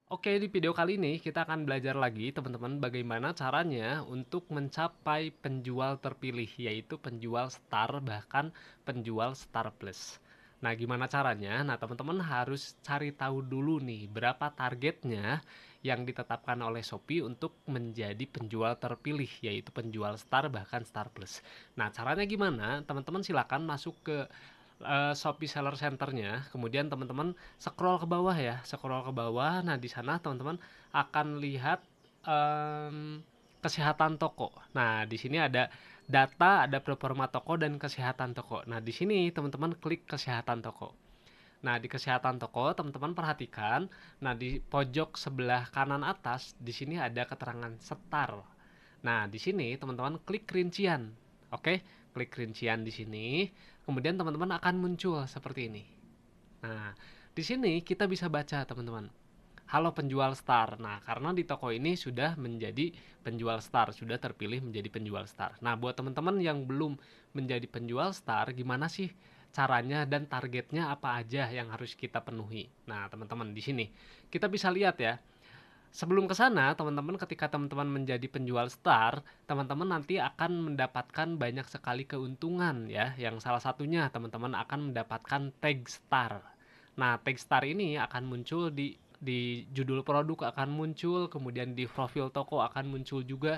Oke, di video kali ini kita akan belajar lagi teman-teman bagaimana caranya untuk mencapai penjual terpilih, yaitu penjual star bahkan penjual star plus. Nah, gimana caranya? Nah, teman-teman harus cari tahu dulu nih berapa targetnya yang ditetapkan oleh Shopee untuk menjadi penjual terpilih, yaitu penjual star bahkan star plus. Nah, caranya gimana? Teman-teman silakan masuk ke Shopee Seller Center-nya, kemudian teman-teman scroll ke bawah ya, scroll ke bawah. Nah, di sana teman-teman akan lihat kesehatan toko. Nah, di sini ada data, ada performa toko dan kesehatan toko. Nah, di sini teman-teman klik kesehatan toko. Nah, di kesehatan toko, teman-teman perhatikan, nah di pojok sebelah kanan atas, di sini ada keterangan setar. Nah, di sini teman-teman klik rincian. Oke, klik rincian di sini. Kemudian teman-teman akan muncul seperti ini. Nah, di sini kita bisa baca, teman-teman. Halo penjual star. Nah, karena di toko ini sudah menjadi penjual star, sudah terpilih menjadi penjual star. Nah, buat teman-teman yang belum menjadi penjual star, gimana sih caranya dan targetnya apa aja yang harus kita penuhi? Nah, teman-teman di sini kita bisa lihat ya. Sebelum ke sana, teman-teman ketika teman-teman menjadi penjual star, teman-teman nanti akan mendapatkan banyak sekali keuntungan ya. Yang salah satunya teman-teman akan mendapatkan tag star. Nah, tag star ini akan muncul di judul produk akan muncul, kemudian di profil toko akan muncul juga.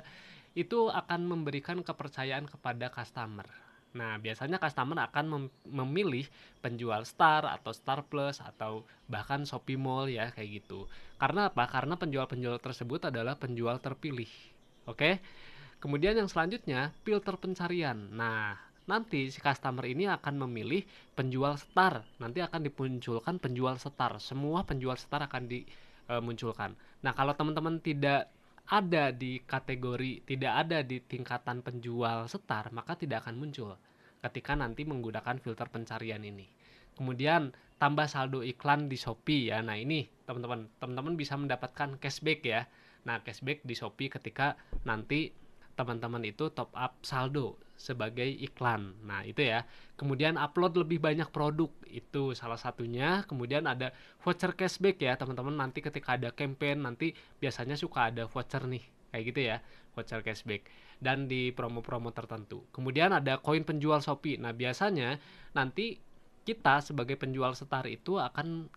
Itu akan memberikan kepercayaan kepada customer. Nah, biasanya customer akan memilih penjual star atau star plus atau bahkan Shopee Mall ya kayak gitu. Karena apa? Karena penjual-penjual tersebut adalah penjual terpilih. Oke. Kemudian yang selanjutnya, filter pencarian. Nah, nanti si customer ini akan memilih penjual star. Nanti akan dimunculkan penjual star. Semua penjual star akan dimunculkan. Nah, kalau teman-teman tidak ada di kategori, tidak ada di tingkatan penjual star, maka tidak akan muncul ketika nanti menggunakan filter pencarian ini. Kemudian tambah saldo iklan di Shopee ya. Nah, ini teman-teman bisa mendapatkan cashback ya. Nah, cashback di Shopee ketika nanti teman-teman itu top up saldo sebagai iklan. Nah, itu ya. Kemudian upload lebih banyak produk, itu salah satunya. Kemudian ada voucher cashback ya, teman-teman. Nanti ketika ada campaign, nanti biasanya suka ada voucher nih, kayak gitu ya, voucher cashback. Dan di promo-promo tertentu. Kemudian ada koin penjual Shopee. Nah, biasanya nanti kita sebagai penjual setar itu akan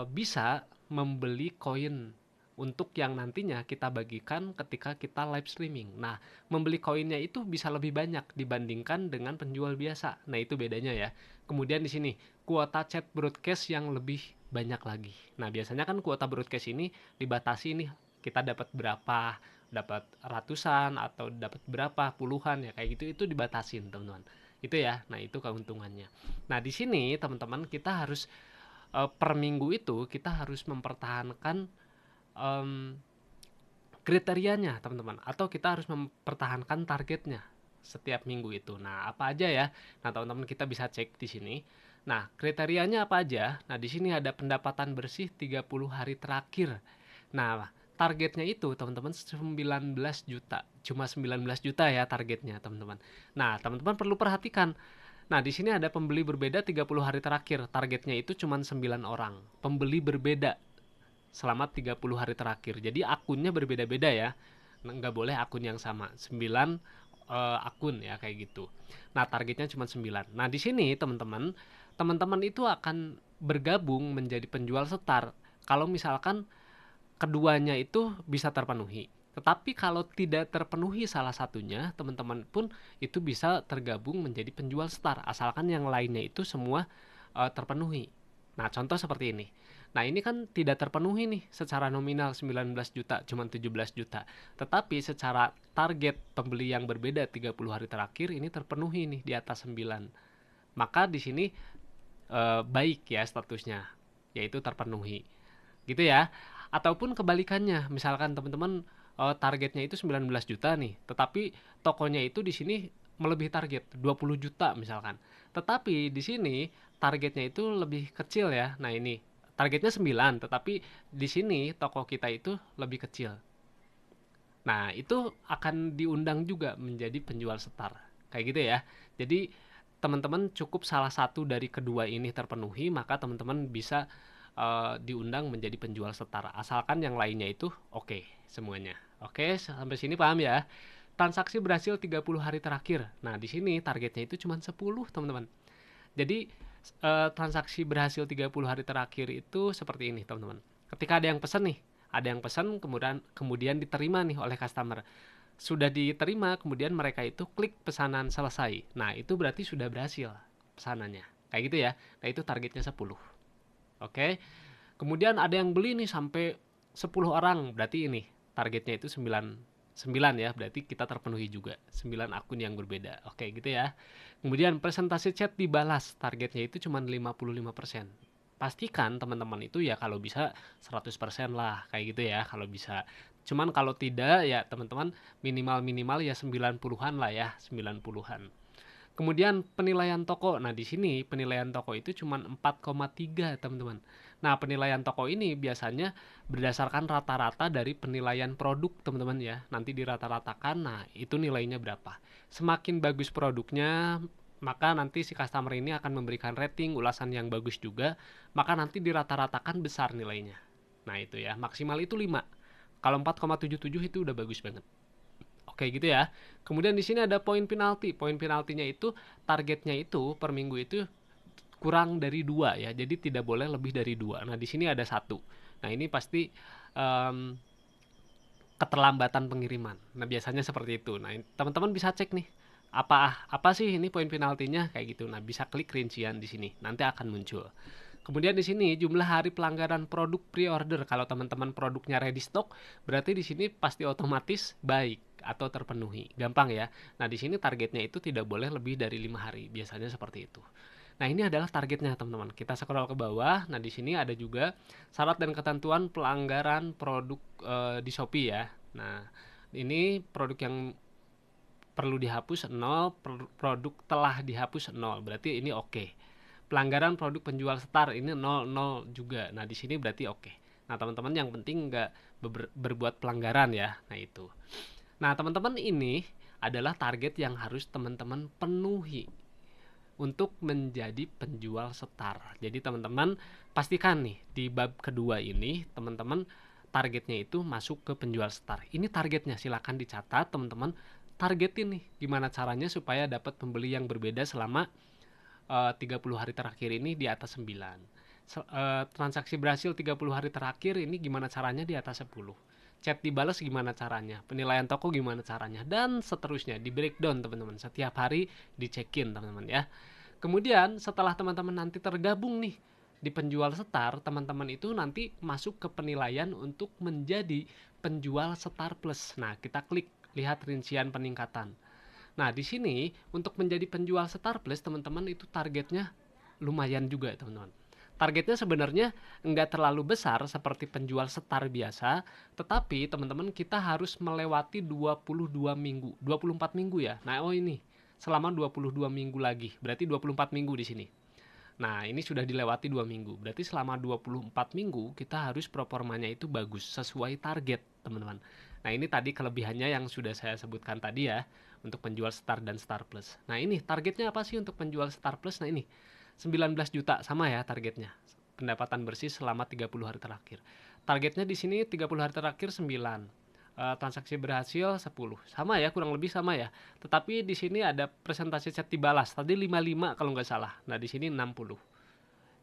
bisa membeli koin untuk yang nantinya kita bagikan ketika kita live streaming. Nah, membeli koinnya itu bisa lebih banyak dibandingkan dengan penjual biasa. Nah, itu bedanya ya. Kemudian di sini, kuota chat broadcast yang lebih banyak lagi. Nah, biasanya kan kuota broadcast ini dibatasi nih, kita dapat berapa, dapat ratusan atau dapat berapa puluhan ya kayak gitu, itu dibatasin, teman-teman. Itu ya. Nah, itu keuntungannya. Nah, di sini teman-teman kita harus per minggu itu kita harus mempertahankan em, kriterianya teman-teman, atau kita harus mempertahankan targetnya setiap minggu itu. Nah, apa aja ya? Nah, teman-teman kita bisa cek di sini. Nah, kriterianya apa aja? Nah, di sini ada pendapatan bersih 30 hari terakhir. Nah, targetnya itu teman-teman 19 juta. Cuma 19 juta ya targetnya, teman-teman. Nah, teman-teman perlu perhatikan. Nah, di sini ada pembeli berbeda 30 hari terakhir. Targetnya itu cuma 9 orang. Pembeli berbeda selama 30 hari terakhir. Jadi akunnya berbeda-beda ya. Nggak boleh akun yang sama. 9 akun ya kayak gitu. Nah, targetnya cuma 9. Nah, di sini teman-teman itu akan bergabung menjadi penjual setar kalau misalkan keduanya itu bisa terpenuhi. Tetapi kalau tidak terpenuhi salah satunya, teman-teman pun itu bisa tergabung menjadi penjual star asalkan yang lainnya itu semua terpenuhi. Nah, contoh seperti ini. Nah, ini kan tidak terpenuhi nih secara nominal 19 juta, cuma 17 juta. Tetapi secara target pembeli yang berbeda 30 hari terakhir ini terpenuhi nih di atas 9. Maka di sini baik ya statusnya, yaitu terpenuhi. Gitu ya. Ataupun kebalikannya, misalkan teman-teman targetnya itu 19 juta nih, tetapi tokonya itu di sini melebihi target 20 juta misalkan. Tetapi di sini targetnya itu lebih kecil ya. Nah, ini targetnya 9, tetapi di sini toko kita itu lebih kecil. Nah, itu akan diundang juga menjadi penjual setar. Kayak gitu ya. Jadi teman-teman cukup salah satu dari kedua ini terpenuhi, maka teman-teman bisa diundang menjadi penjual setar, asalkan yang lainnya itu oke semuanya. Oke, sampai sini paham ya? Transaksi berhasil 30 hari terakhir. Nah, di sini targetnya itu cuma 10, teman-teman. Jadi transaksi berhasil 30 hari terakhir itu seperti ini, teman-teman. Ketika ada yang pesan nih, ada yang pesan kemudian diterima nih oleh customer. Sudah diterima, kemudian mereka itu klik pesanan selesai. Nah, itu berarti sudah berhasil pesanannya. Kayak gitu ya. Nah, itu targetnya 10. Oke. Kemudian ada yang beli nih sampai 10 orang. Berarti ini targetnya itu 9 ya, berarti kita terpenuhi juga 9 akun yang berbeda. Oke, gitu ya. Kemudian presentasi chat dibalas, targetnya itu cuma 55%. Pastikan teman-teman itu ya kalau bisa 100% lah, kayak gitu ya kalau bisa. Cuman kalau tidak ya teman-teman minimal ya 90-an lah ya, 90-an. Kemudian penilaian toko. Nah, di sini penilaian toko itu cuma 4,3, teman-teman. Nah, penilaian toko ini biasanya berdasarkan rata-rata dari penilaian produk, teman-teman ya. Nanti dirata-ratakan, nah itu nilainya berapa. Semakin bagus produknya, maka nanti si customer ini akan memberikan rating, ulasan yang bagus juga, maka nanti dirata-ratakan besar nilainya. Nah, itu ya, maksimal itu 5. Kalau 4,77 itu udah bagus banget. Oke gitu ya. Kemudian di sini ada poin penalti. Poin penaltinya itu targetnya itu per minggu itu kurang dari 2 ya. Jadi tidak boleh lebih dari 2. Nah, di sini ada 1. Nah, ini pasti keterlambatan pengiriman. Nah, biasanya seperti itu. Nah, teman-teman bisa cek nih. Apa sih ini poin penaltinya kayak gitu. Nah, bisa klik rincian di sini. Nanti akan muncul. Kemudian di sini jumlah hari pelanggaran produk pre-order. Kalau teman-teman produknya ready stock, berarti di sini pasti otomatis baik atau terpenuhi. Gampang ya. Nah, di sini targetnya itu tidak boleh lebih dari 5 hari. Biasanya seperti itu. Nah, ini adalah targetnya, teman-teman. Kita scroll ke bawah. Nah, di sini ada juga syarat dan ketentuan pelanggaran produk di Shopee ya. Nah, ini produk yang perlu dihapus 0, produk telah dihapus 0. Berarti ini oke. Pelanggaran produk penjual setar ini 00 juga. Nah, di sini berarti oke. Nah, teman-teman yang penting nggak berbuat pelanggaran ya. Nah, itu. Nah, teman-teman ini adalah target yang harus teman-teman penuhi untuk menjadi penjual setar. Jadi teman-teman pastikan nih di bab kedua ini teman-teman targetnya itu masuk ke penjual setar. Ini targetnya, silakan dicatat teman-teman. Targetin nih gimana caranya supaya dapat pembeli yang berbeda selama 30 hari terakhir ini di atas 9. Transaksi berhasil 30 hari terakhir ini gimana caranya di atas 10. Chat dibalas gimana caranya, penilaian toko gimana caranya, dan seterusnya di breakdown teman-teman. Setiap hari dicekin teman-teman ya. Kemudian setelah teman-teman nanti tergabung nih di penjual setar, teman-teman itu nanti masuk ke penilaian untuk menjadi penjual setar plus. Nah, kita klik lihat rincian peningkatan. Nah, di sini untuk menjadi penjual Star Plus, teman-teman itu targetnya lumayan juga, teman-teman. Targetnya sebenarnya nggak terlalu besar seperti penjual setar biasa, tetapi teman-teman kita harus melewati 22 minggu, 24 minggu ya. Nah, ini selama 22 minggu lagi, berarti 24 minggu di sini. Nah, ini sudah dilewati 2 minggu. Berarti selama 24 minggu kita harus performanya itu bagus, sesuai target, teman-teman. Nah, ini tadi kelebihannya yang sudah saya sebutkan tadi ya, untuk penjual Star dan Star Plus. Nah, ini targetnya apa sih untuk penjual Star Plus? Nah, ini 19 juta sama ya targetnya. Pendapatan bersih selama 30 hari terakhir. Targetnya di sini 30 hari terakhir 9. Transaksi berhasil 10. Sama ya, kurang lebih sama ya. Tetapi di sini ada presentasi chat dibalas. Tadi 55 kalau nggak salah. Nah, di sini 60.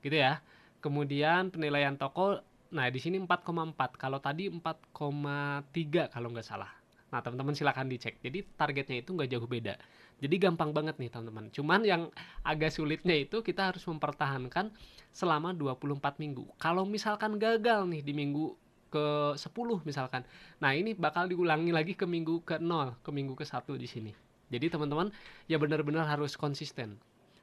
Gitu ya. Kemudian penilaian toko, nah di sini 4,4. Kalau tadi 4,3 kalau nggak salah. Nah, teman-teman silakan dicek. Jadi targetnya itu nggak jauh beda. Jadi gampang banget nih teman-teman. Cuman yang agak sulitnya itu kita harus mempertahankan selama 24 minggu. Kalau misalkan gagal nih di minggu ke 10 misalkan. Nah, ini bakal diulangi lagi ke minggu ke 0, ke minggu ke 1 di sini. Jadi teman-teman ya benar-benar harus konsisten.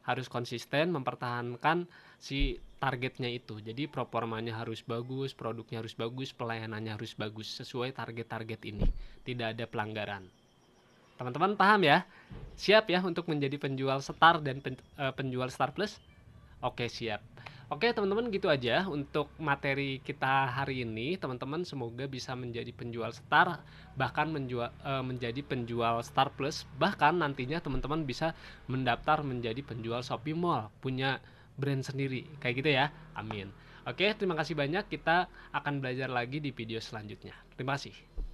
Harus konsisten mempertahankan si targetnya itu. Jadi performanya harus bagus, produknya harus bagus, pelayanannya harus bagus sesuai target-target ini. Tidak ada pelanggaran. Teman-teman paham ya? Siap ya untuk menjadi penjual Star dan penjual Star Plus? Oke, siap. Oke, teman-teman gitu aja untuk materi kita hari ini. Teman-teman semoga bisa menjadi penjual Star, bahkan menjadi penjual Star Plus, bahkan nantinya teman-teman bisa mendaftar menjadi penjual Shopee Mall, punya brand sendiri. Kayak gitu ya. Amin. Oke, terima kasih banyak. Kita akan belajar lagi di video selanjutnya. Terima kasih.